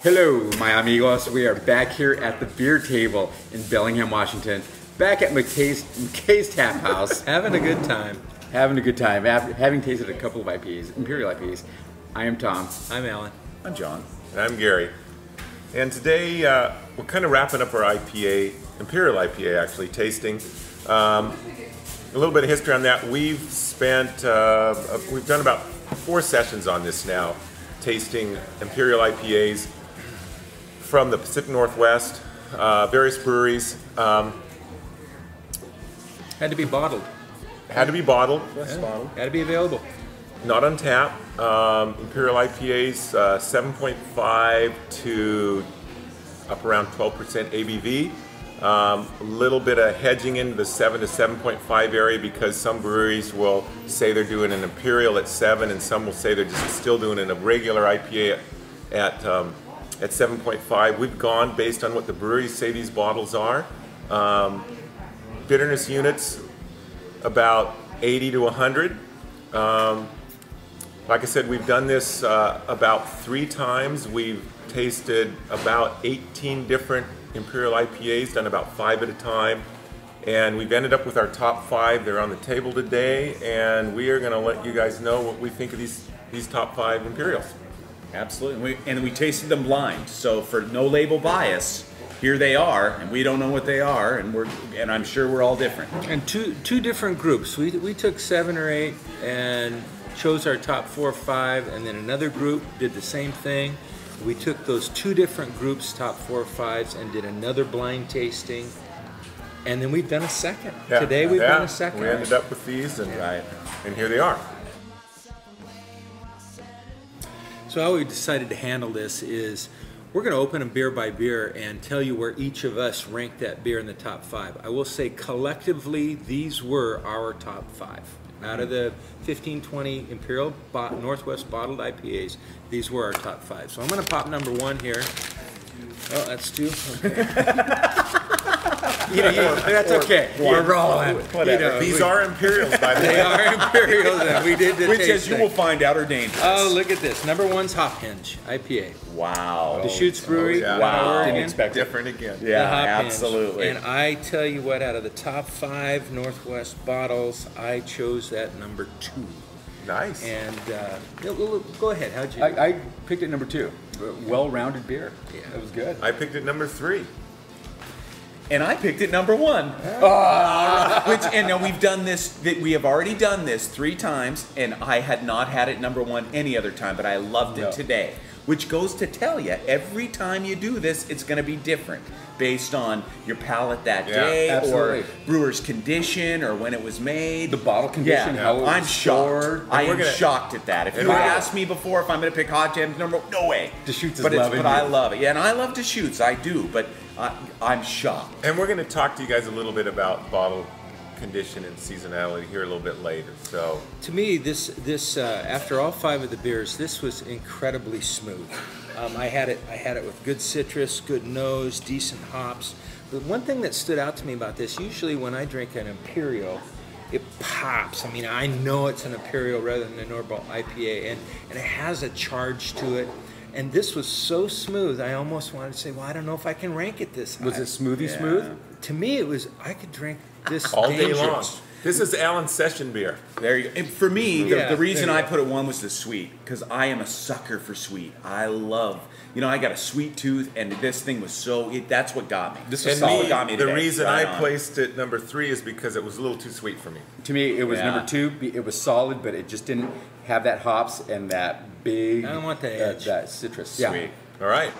Hello, my amigos. We are back here at the beer table in Bellingham, Washington. Back at McKay's Tap House. Having a good time. Having a good time. After having tasted a couple of IPAs, Imperial IPAs. I am Tom. I'm Alan. I'm John. And I'm Gary. And today we're kind of wrapping up our IPA, Imperial IPA actually, tasting. A little bit of history on that. We've done about 4 sessions on this now, tasting Imperial IPAs from the Pacific Northwest, various breweries. Had to be bottled. Had to be bottled. Yes, bottle. Had to be available. Not on tap. Imperial IPAs, 7.5 to up around 12% ABV. A little bit of hedging into the 7 to 7.5 area because some breweries will say they're doing an Imperial at 7 and some will say they're just still doing a regular IPA at 7.5. We've gone based on what the breweries say these bottles are. Bitterness units about 80 to 100. Like I said, we've done this about 3 times. We've tasted about 18 different Imperial IPAs, done about 5 at a time. And we've ended up with our top 5. They're on the table today, and we are going to let you guys know what we think of these top 5 Imperials. Absolutely. And we tasted them blind, so for no label bias, here they are, and we don't know what they are, and I'm sure we're all different. And two different groups. We took 7 or 8 and chose our top 4 or 5, and then another group did the same thing. We took those 2 different groups, top 4 or 5s, and did another blind tasting. And then we've done a second. Yeah. Today we've done a second. We ended up with these, and here they are. So how we decided to handle this is we're going to open them beer by beer and tell you where each of us ranked that beer in the top 5. I will say collectively these were our top 5. Out of the 15-20 Imperial Northwest bottled IPAs, these were our top 5. So I'm going to pop number 1 here. Oh, that's 2. Okay. That's okay. We're rolling. Whatever. These are Imperials, by the way. They are Imperials, and we did the Which, as tasting. you will find out, are dangerous. Oh, look at this. Number 1's Hop Hinge IPA. Wow. Deschutes Brewery. yeah. Wow. Oregon. Didn't expect it. Different again. Yeah, The Hop Hinge. absolutely. And I tell you what, out of the top 5 Northwest bottles, I chose that number 2. Nice. And go ahead. How'd you? I picked it number 2. Well-rounded beer. Yeah. It was good. I picked it number 3. And I picked it number 1. And now we've done this, we have already done this 3 times, and I had not had it number 1 any other time, but I loved it today. Which goes to tell you, every time you do this, it's going to be different based on your palate that day, absolutely. or brewer's condition, or when it was made. The bottle condition, how it was I'm stored. shocked. I am shocked at that. If you had asked me before if I'm going to pick Hot Jams number, no way. Deschutes is but loving I you. love it. Yeah, and I love Deschutes, I do, but I'm shocked. And we're going to talk to you guys a little bit about bottle condition and seasonality here a little bit later. So To me, this after all 5 of the beers, this was incredibly smooth. I had it with good citrus, good nose, decent hops. But one thing that stood out to me about this, usually when I drink an Imperial, it pops. I mean, I know it's an Imperial rather than a normal IPA, and it has a charge to it. And this was so smooth, I almost wanted to say, well, I don't know if I can rank it this high. Was it smoothie smooth? To me, it was, I could drink this all day dangerous. long. This is Alan's session beer. There you go. And for me, Yeah, the reason there you I go. put it 1 was the sweet, because I am a sucker for sweet. I love, I got a sweet tooth, and this thing was that's what got me. This was And solid. me, Got me the today. reason Right I on. placed it number 3 is because it was a little too sweet for me. To me, it was Yeah. number 2. It was solid, but it just didn't have that hops and that big. I don't want the edge. That citrus. Sweet. All right.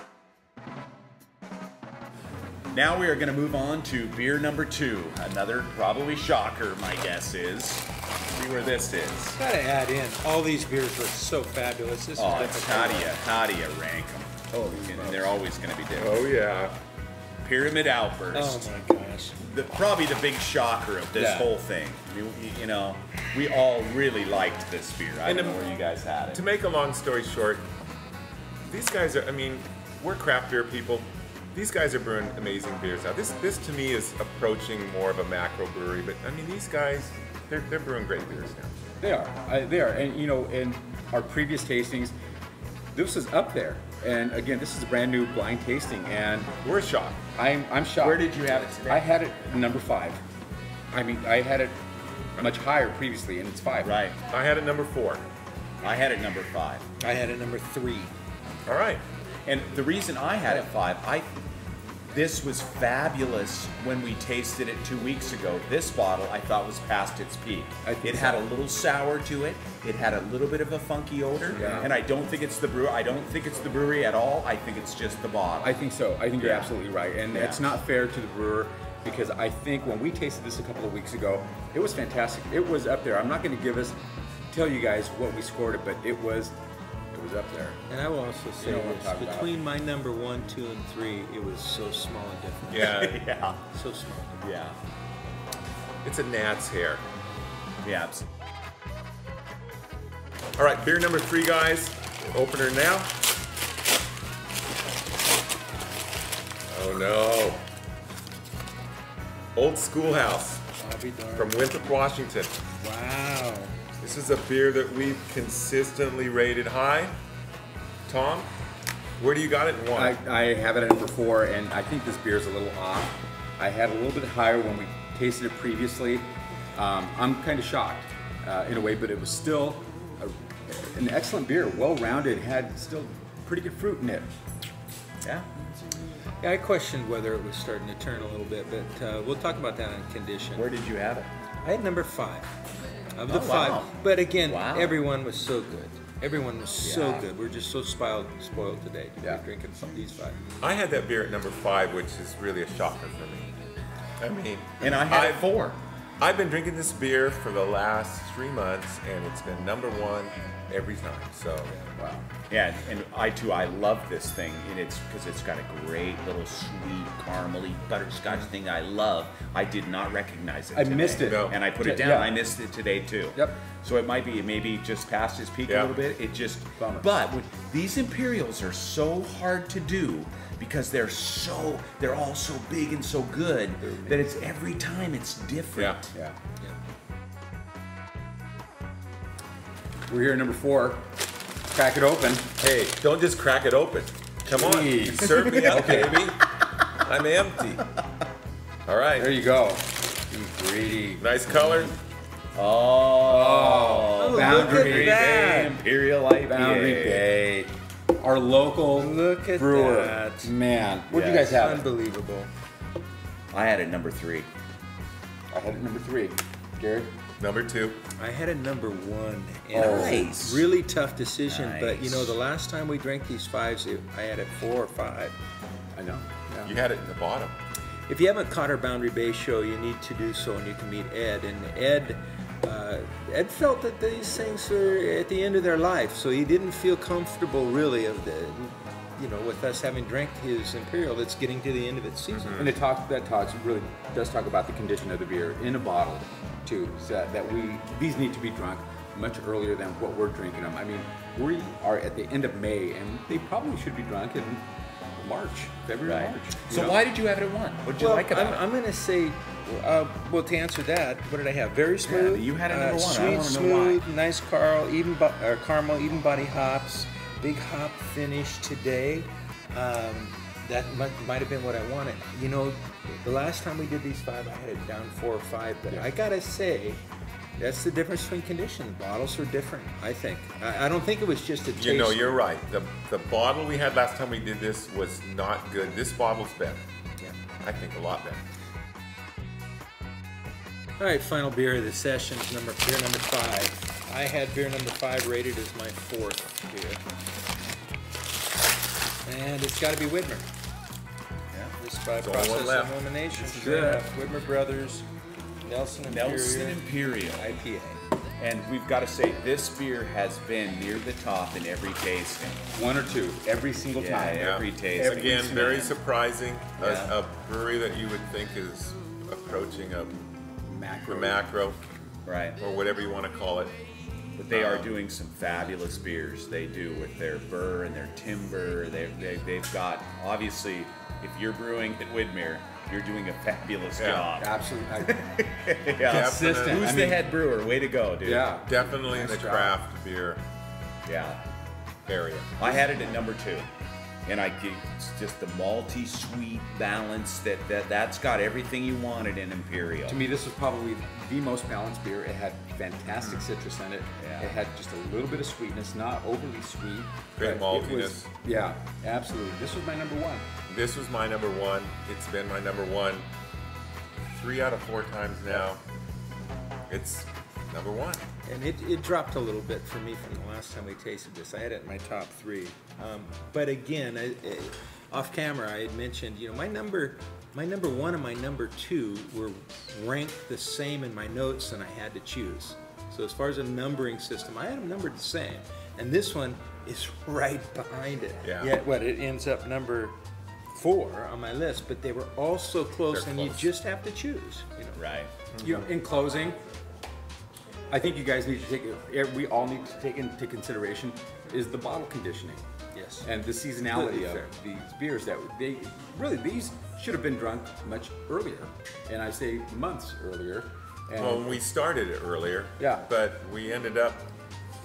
Now we are going to move on to beer number 2. Another probably shocker, my guess is. See where this is. Gotta add in, all these beers look so fabulous. This Oh, is it's definitely how do you rank them? Oh, And they're always going to be different. Oh yeah. Pyramid Outburst. Oh my gosh. Probably the big shocker of this Yeah. whole thing. We all really liked this beer. I And don't know where you guys had it. To make a long story short, these guys are, we're craft beer people. These guys are brewing amazing beers now. This to me is approaching more of a macro brewery, but these guys, they're brewing great beers now. They are. They are. And, and our previous tastings, this is up there. And again, this is a brand new blind tasting, and We're shocked. I'm shocked. Where did you have it today? I had it number 5. I mean, I had it much higher previously, and it's 5. Right. I had it number 4. I had it number 5. I had it number 3. All right. And the reason I had it 5, this was fabulous when we tasted it 2 weeks ago. This bottle I thought was past its peak. It had a little sour to it. It had a little bit of a funky odor. Yeah. And I don't think it's the brewer. I don't think it's the brewery at all. I think it's just the bottle. I think so. I think you're Yeah. absolutely right. And Yeah. it's not fair to the brewer, because I think when we tasted this a couple of weeks ago, it was fantastic. It was up there. I'm not going to tell you guys what we scored it, but it was up there. And I will also say know what I'm this, talking about. between my number 1, 2, and 3, it was so small and different. Yeah. yeah. So small. Yeah. It's a gnat's hair. Yeah. All right, beer number 3, guys. Opener now. Oh no. Old Schoolhouse I'll be darned. from Winthrop, Washington. Wow. This is a beer that we've consistently rated high. Tom, where do you got it in 1? I have it at number 4, and I think this beer is a little off. I had a little bit higher when we tasted it previously. I'm kind of shocked in a way, but it was still an excellent beer, well-rounded, had still pretty good fruit in it. Yeah. Yeah, I questioned whether it was starting to turn a little bit, but we'll talk about that on condition. Where did you have it? I had number 5 of the Oh, 5. wow. But again, Wow. everyone was so good. Everyone was so Yeah. good. We're just so spoiled today to Yeah. be drinking some of these 5. I had that beer at number 5, which is really a shocker for me. I mean, And I had it 4. I've been drinking this beer for the last 3 months, and it's been number 1 every time. So, Wow. Yeah, and I love this thing, and it's because it's got a great little sweet, caramely butterscotch thing I love. I did not recognize it. I today. missed it. No. And I put it Yeah. down. I missed it today too. Yep. So it might be maybe just past his peak a Yeah. little bit. It just Bummer. But these Imperials are so hard to do because they're all so big and so good that it's every time it's different. Yeah. We're here at number 4. Crack it open. hey, don't just crack it open. Come on, Jeez. serve me up, baby. I'm empty. All right, There you go. You greedy. nice color. Oh, Boundary look at that. Bay Imperial IPA. Boundary Bay. Our local Look at brewer. that. Man, where'd you Yes. guys have it? Unbelievable. I had it number 3. I had it number 3. Jared? Number 2. I had a number 1. Oh. And Nice. really tough decision, but you know, Nice. the last time we drank these 5s, I had it 4 or 5. I know. Yeah. You had it in the bottom. If you haven't caught our Boundary Bay show, you need to do so, and you can meet Ed. And Ed felt that these things were at the end of their life, so he didn't feel comfortable really with us having drank his Imperial that's getting to the end of its season. And that really does talk about the condition of the beer in a bottle, too. So that these need to be drunk much earlier than what we're drinking them. I mean, we are at the end of May, and they probably should be drunk in February, Right. March. So why did you have it at 1? What did you like about it? I'm going to say, well, to answer that, what did I have? Very smooth. you had it number 1. I Sweet, wanna know why. smooth, nice caramel, even body hops, big hop finish today. That might have been what I wanted. You know, the last time we did these 5, I had it down 4 or 5, but I gotta say, that's the difference between condition. Bottles are different, I think. I don't think it was just a taste. You know, you're right. The bottle we had last time we did this was not good. This bottle's better. Yeah. I think a lot better. All right, final beer of the session, beer number 5. I had beer number 5 rated as my 4th beer. And it's got to be Widmer. Yeah. This by There's only one process left. of elimination. This is Yeah, it. Widmer Brothers, Nelson Imperial. IPA. And we've got to say, this beer has been near the top in every tasting. 1 or 2 every single Yeah, time. yeah. Every tasting. Again, Every very smell. surprising. Yeah. A brewery that you would think is approaching the Macro. macro, Right. or whatever you want to call it. But they are doing some fabulous beers. They do with their burr and their timber. They've got, obviously, if you're brewing at Widmer, you're doing a fabulous Yeah. job. Absolutely. Yeah. Consistent. Who's I the mean, head brewer? Way to go, dude. Yeah. Definitely Nice the job. craft beer area. I had it at number 2. And it's just the malty, sweet balance that's got everything you wanted in Imperial. To me, this was probably the most balanced beer. It had fantastic citrus in it. Yeah. It had just a little bit of sweetness, not overly sweet. Great but it maltiness. was- yeah, absolutely. This was my number 1. This was my number 1. It's been my number 1 3 out of 4 times now. It's number 1. And it dropped a little bit for me from the last time we tasted this. I had it in my top 3. But again, off camera, I had mentioned, you know, my number 1 and my number 2 were ranked the same in my notes, and I had to choose. So as far as a numbering system, I had them numbered the same. And this one is right behind it. Yeah. Yet, it ends up number 4 on my list, but they were all so close, They're and you close. just have to choose. You know. Right. You know, in closing, I think you guys need to we all need to take into consideration is the bottle conditioning. Yes. And the seasonality Completely of fair. these beers that these should have been drunk much earlier. And I say months earlier. And Well, we started it earlier, Yeah. but we ended up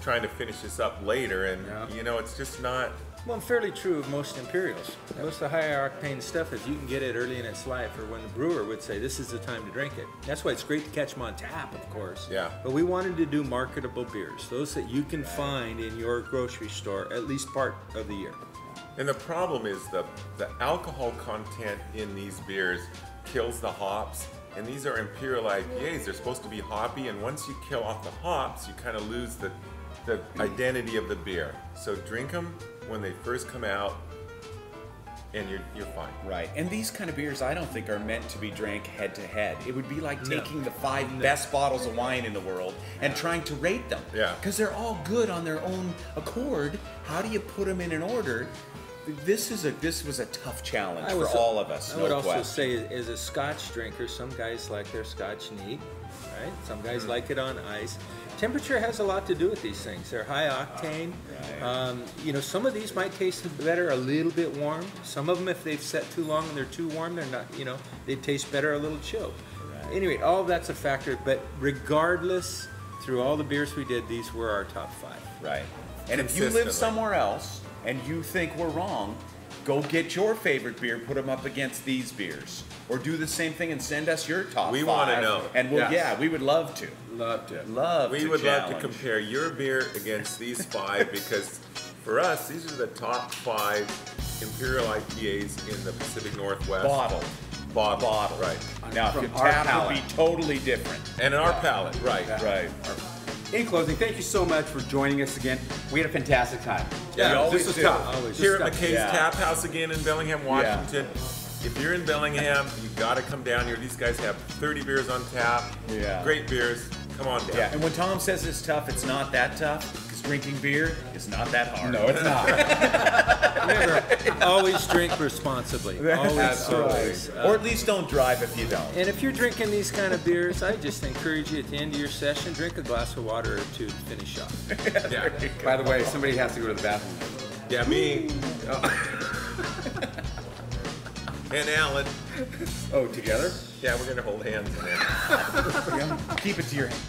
trying to finish this up later, and Yeah. you know, it's just not. Well, fairly true of most Imperials. Most of the higher octane stuff is you can get it early in its life, or when the brewer would say this is the time to drink it. That's why it's great to catch them on tap, of course. Yeah. But we wanted to do marketable beers, those that you can find in your grocery store at least part of the year. And the problem is the alcohol content in these beers kills the hops. And these are Imperial IPAs. They're supposed to be hoppy, and once you kill off the hops, you kind of lose the identity of the beer. So drink them when they first come out, and you're fine. Right. And these kind of beers, I don't think are meant to be drank head to head. It would be like taking the 5 best bottles of wine in the world and trying to rate them. Yeah. Because they're all good on their own accord. How do you put them in an order? This was a tough challenge for all of us. I would no also question. say, as a Scotch drinker, some guys like their Scotch neat, right? Some guys like it on ice. Temperature has a lot to do with these things. They're high octane. You know, some of these might taste better a little bit warm. Some of them, if they've set too long and they're too warm, they're not. You know, they taste better a little chilled. Anyway, all of that's a factor. But regardless, through all the beers we did, these were our top 5. Right. And if you live Consistently. somewhere else and you think we're wrong, go get your favorite beer, put them up against these beers. Or do the same thing and send us your top 5. We wanna know. And we'll, Yes. we would love to. loved it. We would love to challenge. compare your beer against these 5 because for us, these are the top 5 Imperial IPAs in the Pacific Northwest. Bottled. Bottle. Right. Now, From if our tap palate. would be totally different. And in our palate, right. Right. In closing, thank you so much for joining us again. We had a fantastic time. Yeah, we always this was do. tough. Always. Here at This McKay's Yeah. Tap House again in Bellingham, Washington. If you're in Bellingham, you gotta come down here. These guys have 30 beers on tap. Yeah. Great beers. Come on down. Yeah, and when Tom says it's tough, it's not that tough, because drinking beer is not that hard. No, it's not. Remember, always drink responsibly. Always, always. Or at least don't drive if you don't. And if you're drinking these kind of beers, I just encourage you at the end of your session, drink a glass of water or 2 to finish off. Yeah. By the way, somebody has to go to the bathroom. Yeah, me. And Alan. Oh, together? Yeah, we're gonna hold hands on that. Keep it to your hand.